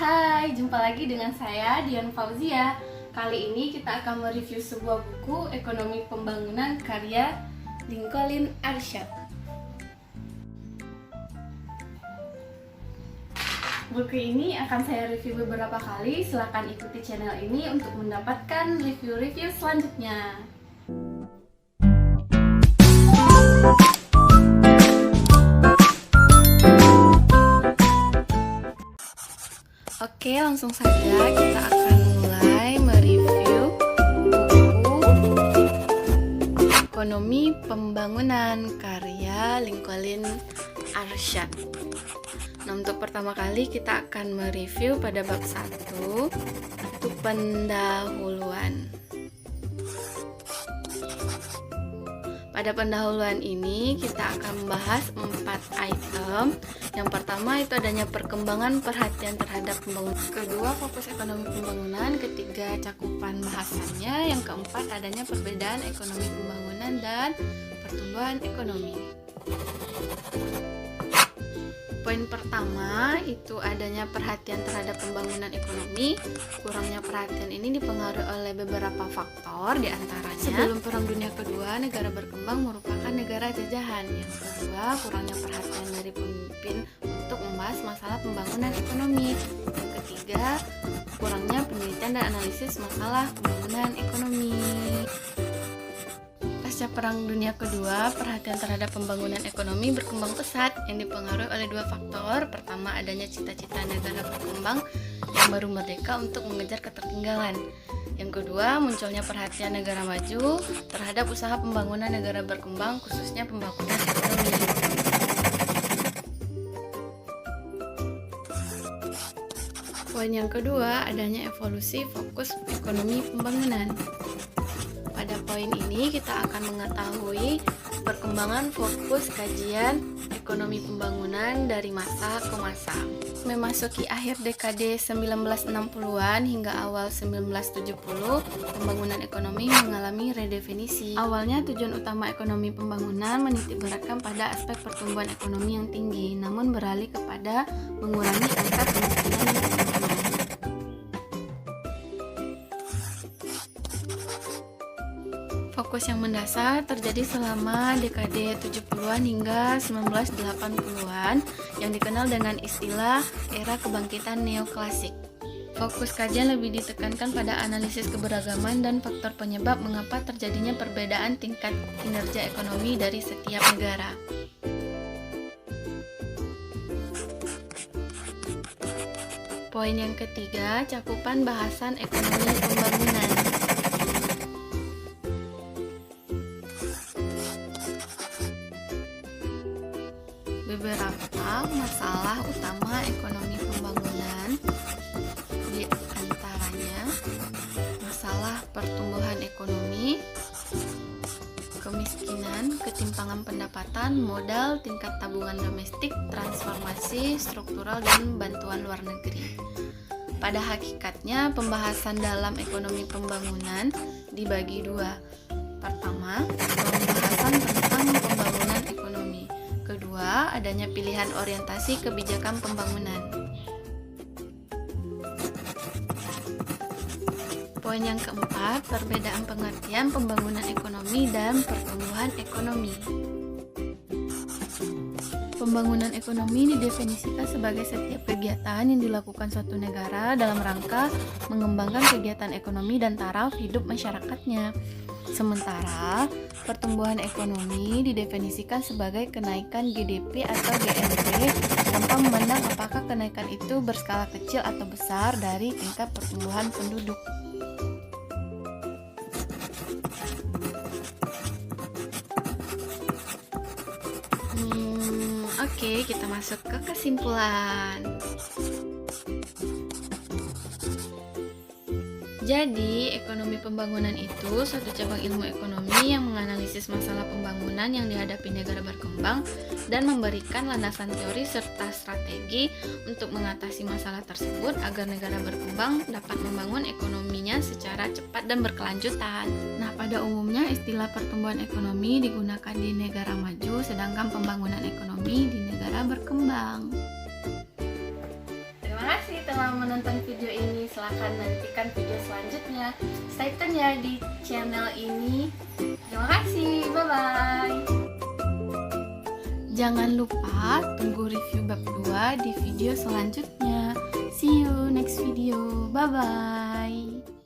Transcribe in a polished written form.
Hai, jumpa lagi dengan saya Dian Fauzia. Kali ini kita akan mereview sebuah buku Ekonomi Pembangunan karya Lincoln Arshad. Buku ini akan saya review beberapa kali. Silahkan ikuti channel ini untuk mendapatkan review-review selanjutnya. Oke, langsung saja kita akan mulai mereview buku Ekonomi Pembangunan karya Lincoln Arshad. Nah, untuk pertama kali kita akan mereview pada bab 1, itu pendahuluan. Pada pendahuluan ini kita akan membahas 4 item. Yang pertama itu adanya perkembangan perhatian terhadap pembangunan. Kedua, fokus ekonomi pembangunan. Ketiga, cakupan bahasannya. Yang keempat, adanya perbedaan ekonomi pembangunan dan pertumbuhan ekonomi. Poin pertama itu adanya perhatian terhadap pembangunan ekonomi. Kurangnya perhatian ini dipengaruhi oleh beberapa faktor, diantaranya sebelum Perang Dunia Kedua, negara berkembang merupakan negara jajahan. Yang kedua, kurangnya perhatian dari pemimpin untuk membahas masalah pembangunan ekonomi. Yang ketiga, kurangnya penelitian dan analisis masalah pembangunan ekonomi. Pasca Perang Dunia Kedua, perhatian terhadap pembangunan ekonomi berkembang pesat yang dipengaruhi oleh 2 faktor. Pertama, adanya cita-cita negara berkembang yang baru merdeka untuk mengejar ketertinggalan. Yang kedua, munculnya perhatian negara maju terhadap usaha pembangunan negara berkembang, khususnya pembangunan ekonomi. Poin yang kedua, adanya evolusi fokus ekonomi pembangunan. Pada poin ini kita akan mengetahui perkembangan fokus kajian ekonomi pembangunan dari masa ke masa. Memasuki akhir dekade 1960-an hingga awal 1970, pembangunan ekonomi mengalami redefinisi. Awalnya tujuan utama ekonomi pembangunan menitikberatkan pada aspek pertumbuhan ekonomi yang tinggi, namun beralih kepada mengurangi angka kemiskinan yang tinggi. Fokus yang mendasar terjadi selama dekade 70-an hingga 1980-an yang dikenal dengan istilah era kebangkitan neoklasik. Fokus kajian lebih ditekankan pada analisis keberagaman dan faktor penyebab mengapa terjadinya perbedaan tingkat kinerja ekonomi dari setiap negara. Poin yang ketiga, cakupan bahasan ekonomi pembangunan. Beberapa masalah utama ekonomi pembangunan, di antaranya masalah pertumbuhan ekonomi, kemiskinan, ketimpangan pendapatan, modal, tingkat tabungan domestik, transformasi struktural, dan bantuan luar negeri. Pada hakikatnya, pembahasan dalam ekonomi pembangunan dibagi 2. Pertama, pembahasan tentang pembangunan ekonomi. Kedua, adanya pilihan orientasi kebijakan pembangunan. Poin yang keempat, perbedaan pengertian pembangunan ekonomi dan pertumbuhan ekonomi. Pembangunan ekonomi didefinisikan sebagai setiap kegiatan yang dilakukan suatu negara dalam rangka mengembangkan kegiatan ekonomi dan taraf hidup masyarakatnya. Sementara, pertumbuhan ekonomi didefinisikan sebagai kenaikan GDP atau GNP tanpa memandang apakah kenaikan itu berskala kecil atau besar dari tingkat pertumbuhan penduduk. Oke, kita masuk ke kesimpulan. Jadi, ekonomi pembangunan itu suatu cabang ilmu ekonomi yang menganalisis masalah pembangunan yang dihadapi negara berkembang dan memberikan landasan teori serta strategi untuk mengatasi masalah tersebut agar negara berkembang dapat membangun ekonominya secara cepat dan berkelanjutan. Nah, pada umumnya istilah pertumbuhan ekonomi digunakan di negara maju, sedangkan pembangunan ekonomi di negara berkembang. Terima kasih teman telah menonton video ini. Silahkan nantikan video selanjutnya. Stay tune ya di channel ini. Terima kasih, bye-bye. Jangan lupa tunggu review bab 2 di video selanjutnya. See you next video. Bye-bye.